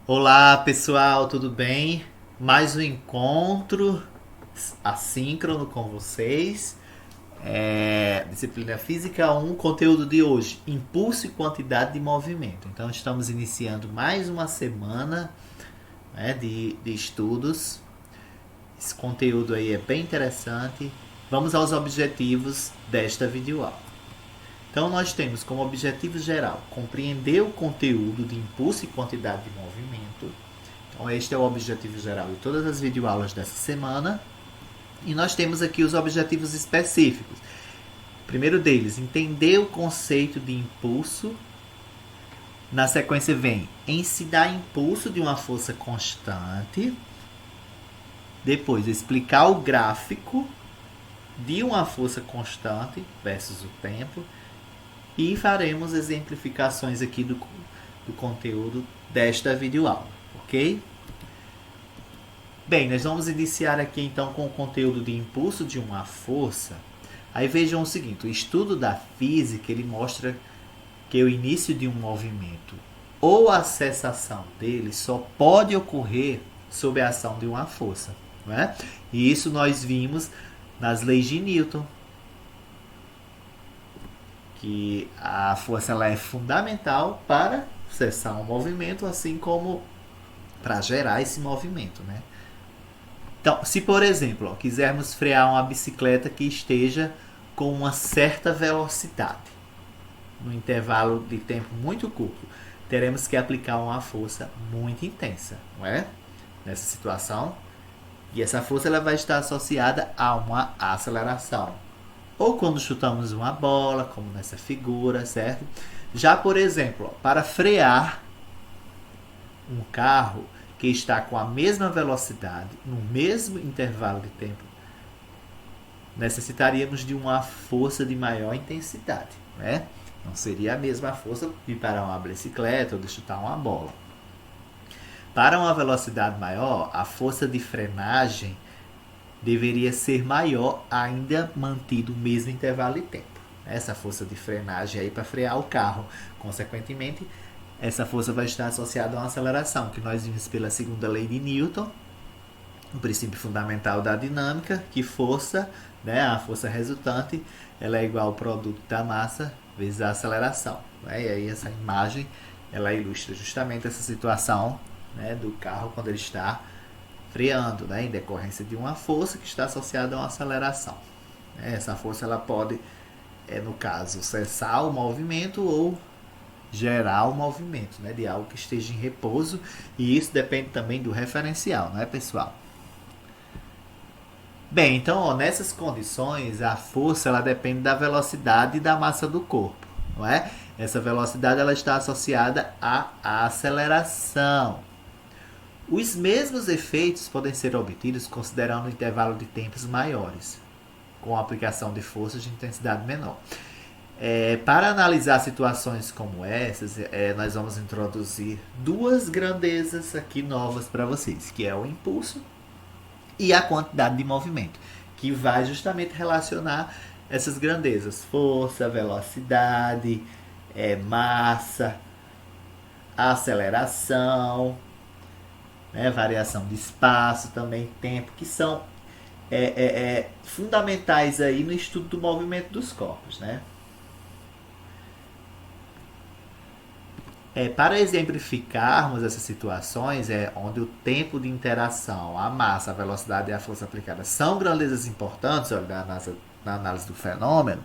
Olá pessoal, tudo bem? Mais um encontro assíncrono com vocês. Disciplina Física 1, conteúdo de hoje: impulso e quantidade de movimento. Então, estamos iniciando mais uma semana, né, de estudos. Esse conteúdo aí é bem interessante. Vamos aos objetivos desta videoaula. Então, nós temos como objetivo geral compreender o conteúdo de impulso e quantidade de movimento. Então, este é o objetivo geral de todas as videoaulas dessa semana. E nós temos aqui os objetivos específicos. O primeiro deles, entender o conceito de impulso. Na sequência vem em se dar impulso de uma força constante. Depois, explicar o gráfico de uma força constante versus o tempo. E faremos exemplificações aqui do conteúdo desta videoaula, ok? Bem, nós vamos iniciar aqui então com o conteúdo de impulso de uma força. Aí vejam o seguinte, o estudo da física ele mostra que o início de um movimento ou a cessação dele só pode ocorrer sob a ação de uma força, né? E isso nós vimos nas leis de Newton, que a força ela é fundamental para cessar um movimento, assim como para gerar esse movimento, né? Então, se por exemplo, quisermos frear uma bicicleta que esteja com uma certa velocidade, no intervalo de tempo muito curto, teremos que aplicar uma força muito intensa, não é? Nessa situação. E essa força ela vai estar associada a uma aceleração. Ou quando chutamos uma bola, como nessa figura, certo? Já, por exemplo, para frear um carro que está com a mesma velocidade, no mesmo intervalo de tempo, necessitaríamos de uma força de maior intensidade, né? Não seria a mesma força de parar uma bicicleta ou de chutar uma bola. Para uma velocidade maior, a força de frenagem deveria ser maior, ainda mantido o mesmo intervalo de tempo. Essa força de frenagem aí para frear o carro. Consequentemente, essa força vai estar associada a uma aceleração, que nós vimos pela segunda lei de Newton, o princípio fundamental da dinâmica, que força, né, a força resultante, ela é igual ao produto da massa vezes a aceleração. Né? E aí essa imagem, ela ilustra justamente essa situação, né, do carro quando ele está freando, né, em decorrência de uma força que está associada a uma aceleração. Essa força ela pode, no caso, cessar o movimento ou gerar o movimento, né, de algo que esteja em repouso, e isso depende também do referencial, não é, pessoal? Bem, então, nessas condições, a força ela depende da velocidade e da massa do corpo, não é? Essa velocidade ela está associada à aceleração. Os mesmos efeitos podem ser obtidos considerando intervalo de tempos maiores, com a aplicação de forças de intensidade menor. Para analisar situações como essas, nós vamos introduzir duas grandezas aqui novas para vocês, que é o impulso e a quantidade de movimento, que vai justamente relacionar essas grandezas: força, velocidade, massa, aceleração, né, variação de espaço, também tempo, que são fundamentais aí no estudo do movimento dos corpos, né? Para exemplificarmos essas situações, onde o tempo de interação, a massa, a velocidade e a força aplicada são grandezas importantes, olha, na análise do fenômeno,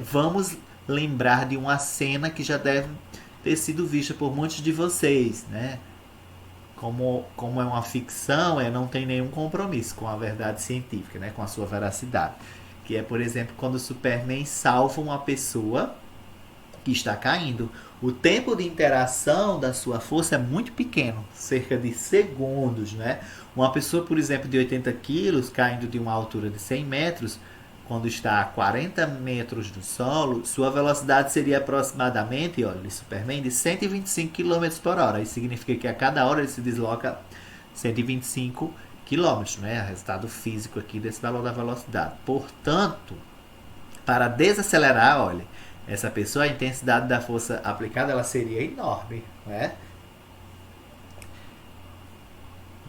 vamos lembrar de uma cena que já deve ter sido vista por muitos de vocês, né? Como é uma ficção, não tem nenhum compromisso com a verdade científica, né? Com a sua veracidade. Que é, por exemplo, quando o Superman salva uma pessoa que está caindo. O tempo de interação da sua força é muito pequeno, cerca de segundos, né? Uma pessoa, por exemplo, de 80 quilos, caindo de uma altura de 100 metros, quando está a 40 metros do solo, sua velocidade seria aproximadamente, olha, Superman, de 125 km por hora. Isso significa que a cada hora ele se desloca 125 km, né? O resultado físico aqui desse valor da velocidade. Portanto, para desacelerar, olha, essa pessoa, a intensidade da força aplicada ela seria enorme, né?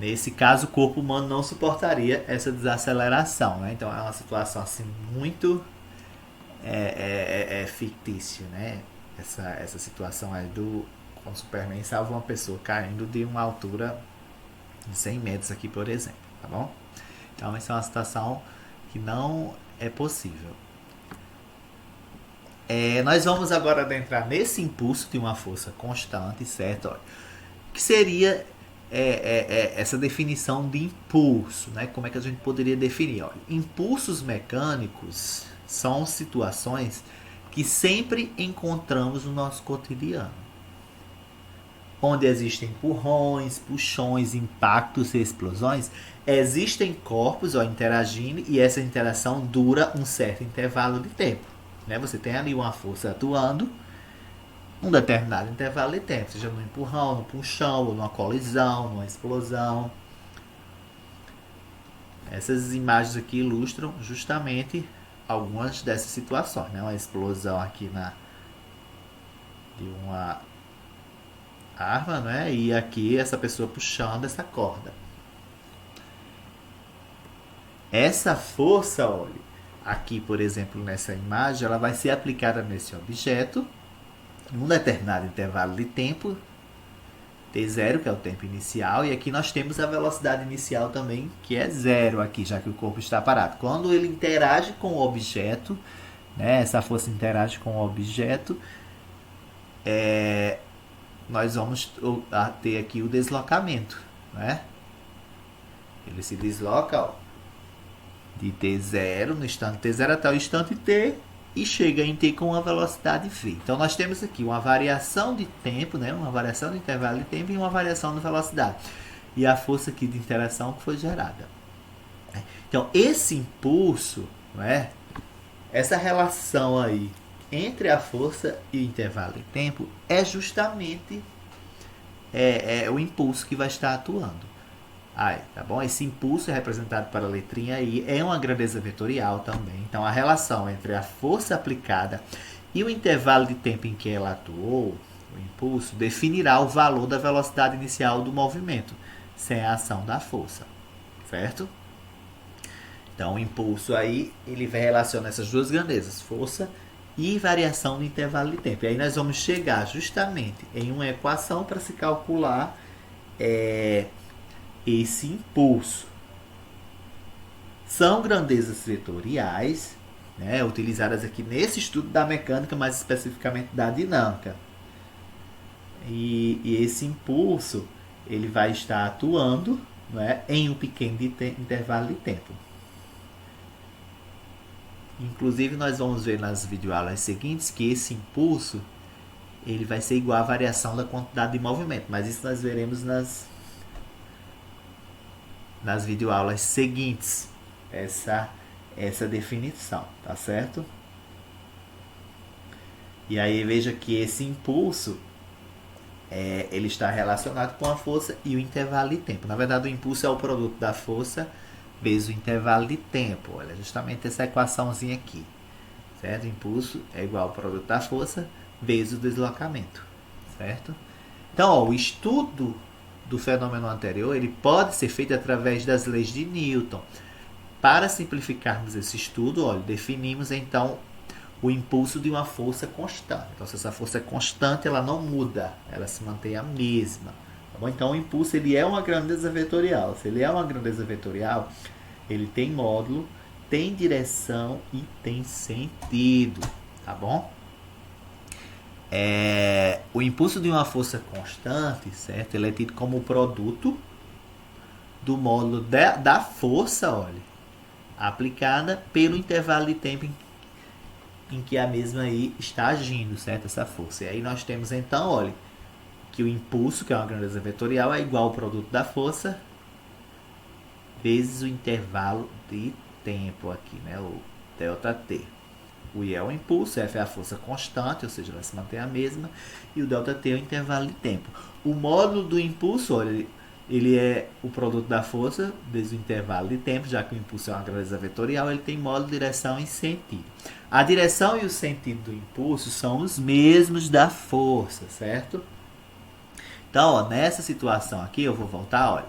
Nesse caso, o corpo humano não suportaria essa desaceleração, né? Então é uma situação assim muito fictícia, né? Essa situação aí do quando o Superman salva uma pessoa caindo de uma altura de 100 metros aqui, por exemplo, tá bom? Então essa é uma situação que não é possível. Nós vamos agora adentrar nesse impulso de uma força constante, certo? Olha, que seria essa definição de impulso, né? Como é que a gente poderia definir? Olha, impulsos mecânicos são situações que sempre encontramos no nosso cotidiano, onde existem empurrões, puxões, impactos e explosões. Existem corpos interagindo e essa interação dura um certo intervalo de tempo, né? Você tem ali uma força atuando um determinado intervalo de tempo, seja no empurrão, no puxão, ou numa colisão, numa explosão. Essas imagens aqui ilustram justamente algumas dessas situações, né? Uma explosão aqui de uma arma, né? E aqui essa pessoa puxando essa corda. Essa força, olha, aqui por exemplo nessa imagem, ela vai ser aplicada nesse objeto em um determinado intervalo de tempo, t0, que é o tempo inicial, e aqui nós temos a velocidade inicial também, que é zero aqui, já que o corpo está parado. Quando ele interage com o objeto, né, essa força interage com o objeto, nós vamos ter aqui o deslocamento, né? Ele se desloca de t0, no instante t0 até o instante t, e chega em t com uma velocidade v. Então nós temos aqui uma variação de tempo, né? Uma variação de intervalo de tempo e uma variação de velocidade. E a força aqui de interação que foi gerada. Então esse impulso, né? Essa relação aí entre a força e o intervalo de tempo é justamente o impulso que vai estar atuando. Tá bom? Esse impulso é representado para a letrinha I, é uma grandeza vetorial também. Então a relação entre a força aplicada e o intervalo de tempo em que ela atuou, o impulso, definirá o valor da velocidade inicial do movimento, sem a ação da força, certo? Então o impulso aí, ele vai relacionar essas duas grandezas, força e variação do intervalo de tempo. E aí nós vamos chegar justamente em uma equação para se calcular esse impulso. São grandezas vetoriais, né, utilizadas aqui nesse estudo da mecânica, mais especificamente da dinâmica. E esse impulso ele vai estar atuando, né, em um pequeno intervalo de tempo. Inclusive nós vamos ver nas videoaulas seguintes que esse impulso ele vai ser igual à variação da quantidade de movimento, mas isso nós veremos nas videoaulas seguintes, essa definição, tá certo? E aí veja que esse impulso ele está relacionado com a força e o intervalo de tempo. Na verdade, o impulso é o produto da força vezes o intervalo de tempo. Olha, justamente essa equaçãozinha aqui, certo? O impulso é igual ao produto da força vezes o deslocamento, certo? Então, o estudo do fenômeno anterior, ele pode ser feito através das leis de Newton. Para simplificarmos esse estudo, olha, definimos então o impulso de uma força constante. Então, se essa força é constante, ela não muda, ela se mantém a mesma. Tá bom? Então, o impulso ele é uma grandeza vetorial. Se ele é uma grandeza vetorial, ele tem módulo, tem direção e tem sentido. Tá bom? O impulso de uma força constante, certo? Ele é tido como o produto do módulo da força, olha, aplicada pelo intervalo de tempo em que a mesma aí está agindo, certo? Essa força. E aí nós temos então, olha, que o impulso, que é uma grandeza vetorial, é igual ao produto da força vezes o intervalo de tempo aqui, né? O ΔT. O I é o impulso, F é a força constante, ou seja, ela se mantém a mesma, e o ΔT é o intervalo de tempo. O módulo do impulso, olha, ele é o produto da força vezes o intervalo de tempo, já que o impulso é uma grandeza vetorial, ele tem módulo, direção e sentido. A direção e o sentido do impulso são os mesmos da força, certo? Então, nessa situação aqui, eu vou voltar, olha,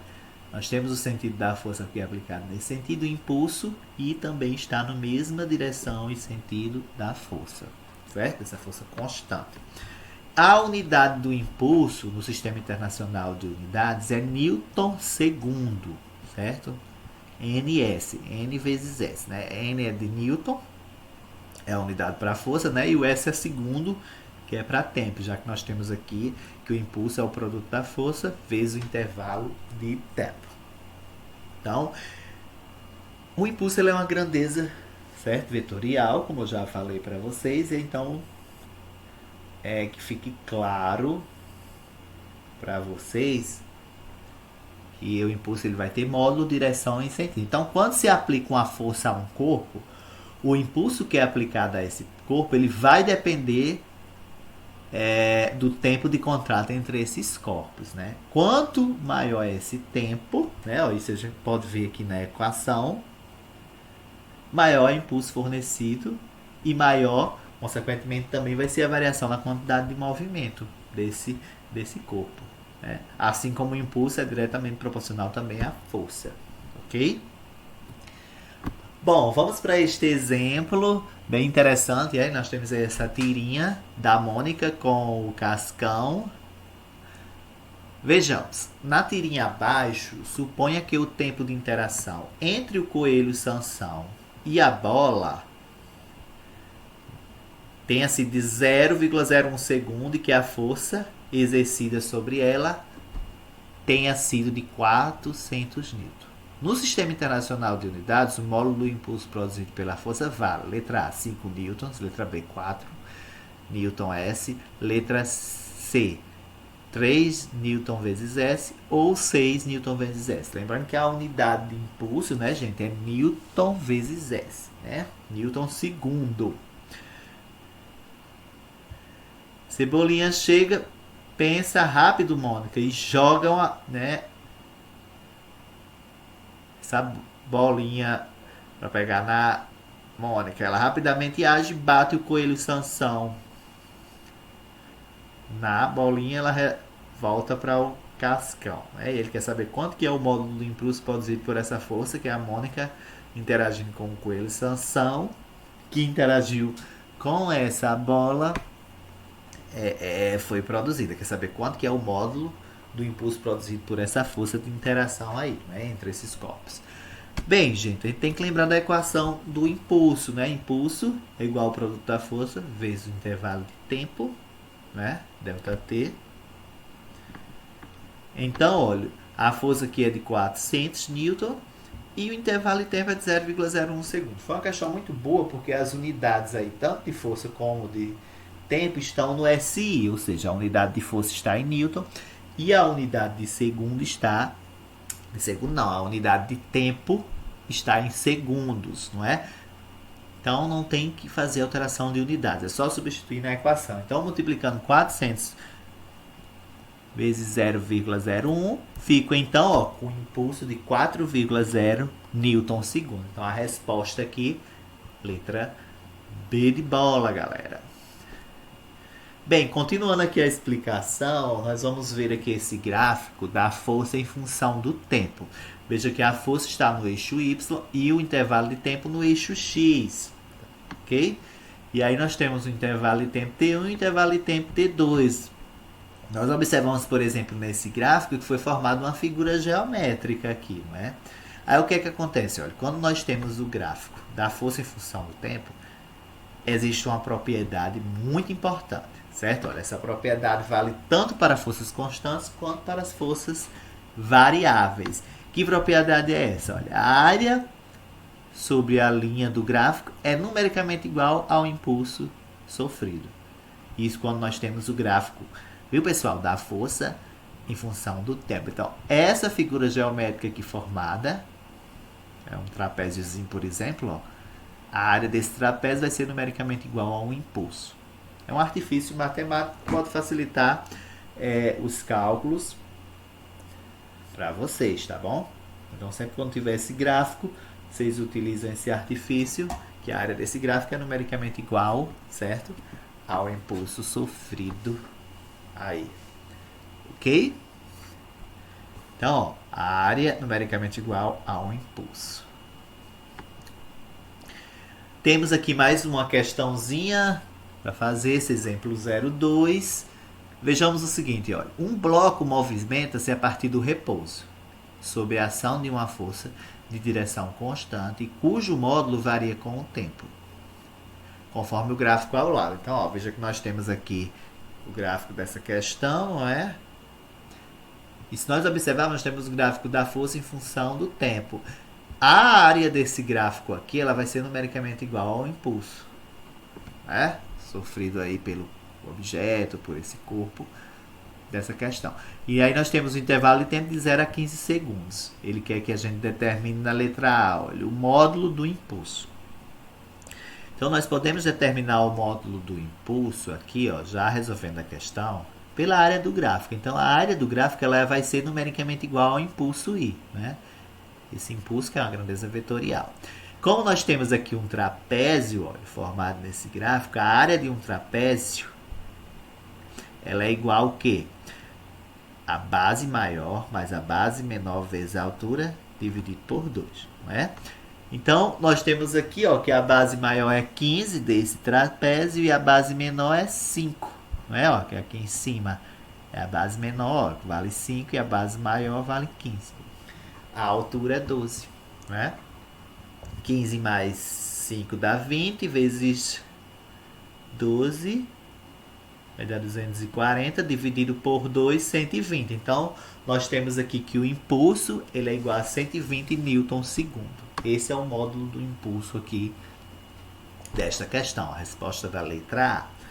Nós temos o sentido da força aqui aplicado nesse sentido, o impulso, e também está na mesma direção e sentido da força, certo? Essa força constante. A unidade do impulso no Sistema Internacional de Unidades é Newton segundo, certo? NS, N vezes S, né? N é de Newton, é a unidade para a força, né? E o S é segundo, que é para tempo, já que nós temos aqui que o impulso é o produto da força vezes o intervalo de tempo. Então, o impulso ele é uma grandeza, certo? Vetorial, como eu já falei para vocês, então que fique claro para vocês que o impulso ele vai ter módulo, direção e sentido. Então, quando se aplica uma força a um corpo, o impulso que é aplicado a esse corpo ele vai depender do tempo de contrato entre esses corpos, né? Quanto maior é esse tempo, né? Ó, isso a gente pode ver aqui na equação, maior é o impulso fornecido e maior, consequentemente, também vai ser a variação na quantidade de movimento desse corpo, né? Assim como o impulso é diretamente proporcional também à força, ok? Bom, vamos para este exemplo bem interessante. Aí nós temos essa tirinha da Mônica com o cascão. Vejamos, na tirinha abaixo, suponha que o tempo de interação entre o coelho Sansão e a bola tenha sido de 0,01 segundo e que a força exercida sobre ela tenha sido de 400 newton. No Sistema Internacional de Unidades, o módulo do impulso produzido pela força vale letra A, 5 newtons, letra B, 4 newton S, letra C, 3 newton vezes S ou 6 newton vezes S. Lembrando que a unidade de impulso, né, gente, é newton vezes S, né? Newton segundo. Cebolinha chega, pensa rápido, Mônica, e joga essa bolinha para pegar na Mônica. Ela rapidamente age e bate o coelho Sansão na bolinha, ela volta para o cascão. Ele quer saber quanto que é o módulo do impulso produzido por essa força, que é a Mônica interagindo com o coelho Sansão, que interagiu com essa bola, foi produzida. Quer saber quanto que é o módulo do impulso produzido por essa força de interação aí, né, entre esses corpos. Bem, gente, a gente tem que lembrar da equação do impulso, né? Impulso é igual ao produto da força vezes o intervalo de tempo, né? ΔT. Então, olha, a força aqui é de 400 newton e o intervalo de tempo é de 0,01 segundo. Foi uma questão muito boa porque as unidades aí, tanto de força como de tempo, estão no SI, ou seja, a unidade de força está em newton e a unidade de segundo está... De segundo não, a unidade de tempo está em segundos, não é? Então não tem que fazer alteração de unidades, é só substituir na equação. Então multiplicando 400 vezes 0,01, fico então com um impulso de 4,0 newton segundo. Então a resposta aqui, letra B de bola, galera. Bem, continuando aqui a explicação, nós vamos ver aqui esse gráfico da força em função do tempo. Veja que a força está no eixo Y e o intervalo de tempo no eixo X, ok? E aí nós temos o intervalo de tempo T1 e o intervalo de tempo T2. Nós observamos, por exemplo, nesse gráfico que foi formada uma figura geométrica aqui, não é? Aí o que é que acontece? Olha, quando nós temos o gráfico da força em função do tempo, existe uma propriedade muito importante, certo? Olha, essa propriedade vale tanto para forças constantes quanto para as forças variáveis. Que propriedade é essa? Olha, a área sobre a linha do gráfico é numericamente igual ao impulso sofrido. Isso quando nós temos o gráfico, viu, pessoal, da força em função do tempo. Então, essa figura geométrica aqui formada, é um trapéziozinho, por exemplo, ó, a área desse trapézio vai ser numericamente igual a um impulso. É um artifício matemático que pode facilitar os cálculos para vocês, tá bom? Então, sempre quando tiver esse gráfico, vocês utilizam esse artifício, que a área desse gráfico é numericamente igual, certo? Ao impulso sofrido aí. Ok? Então, ó, a área numericamente igual ao impulso. Temos aqui mais uma questãozinha para fazer esse exemplo 02. Vejamos o seguinte, olha, um bloco movimenta-se a partir do repouso, sob a ação de uma força de direção constante, cujo módulo varia com o tempo, conforme o gráfico ao lado. Então, ó, veja que nós temos aqui o gráfico dessa questão, não é? E se nós observarmos, nós temos o gráfico da força em função do tempo. A área desse gráfico aqui, ela vai ser numericamente igual ao impulso, né? Sofrido aí pelo objeto, por esse corpo dessa questão. E aí nós temos o intervalo de tempo de 0 a 15 segundos. Ele quer que a gente determine na letra A, olha, o módulo do impulso. Então nós podemos determinar o módulo do impulso aqui, ó, já resolvendo a questão, pela área do gráfico. Então a área do gráfico ela vai ser numericamente igual ao impulso I, né? Esse impulso que é uma grandeza vetorial. Como nós temos aqui um trapézio, olha, formado nesse gráfico, a área de um trapézio ela é igual ao quê? A base maior mais a base menor vezes a altura dividido por 2, não é? Então, nós temos aqui, ó, que a base maior é 15 desse trapézio e a base menor é 5, não é? Ó, que aqui em cima é a base menor, ó, que vale 5, e a base maior vale 15. A altura é 12, não é? 15 mais 5 dá 20, vezes 12 vai dar 240, dividido por 2, 120. Então, nós temos aqui que o impulso ele é igual a 120 newtons segundo. Esse é o módulo do impulso aqui desta questão, a resposta da letra A.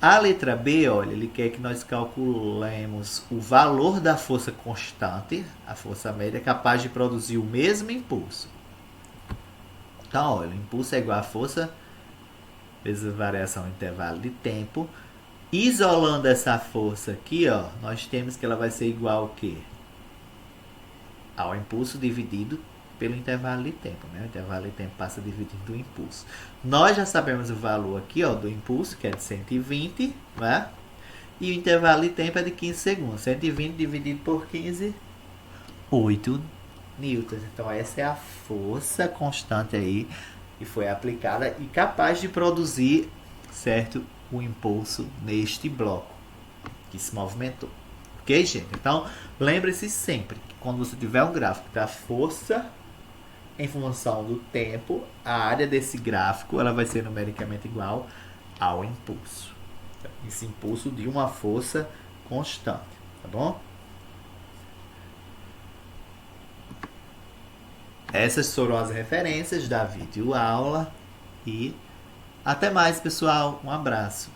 A letra B, olha, ele quer que nós calculemos o valor da força constante, a força média, capaz de produzir o mesmo impulso. Então, olha, o impulso é igual a força vezes a variação do intervalo de tempo. Isolando essa força aqui, ó, nós temos que ela vai ser igual ao quê? Ao impulso dividido pelo intervalo de tempo, né? O intervalo de tempo passa dividindo o impulso. Nós já sabemos o valor aqui, ó, do impulso, que é de 120, né? E o intervalo de tempo é de 15 segundos. 120 dividido por 15, 8 newtons. Então, essa é a força constante aí que foi aplicada e capaz de produzir, certo, o impulso neste bloco que se movimentou. Ok, gente? Então, lembre-se sempre que quando você tiver um gráfico da força em função do tempo, a área desse gráfico ela vai ser numericamente igual ao impulso. Esse impulso de uma força constante, tá bom? Essas foram as referências da videoaula e até mais, pessoal. Um abraço.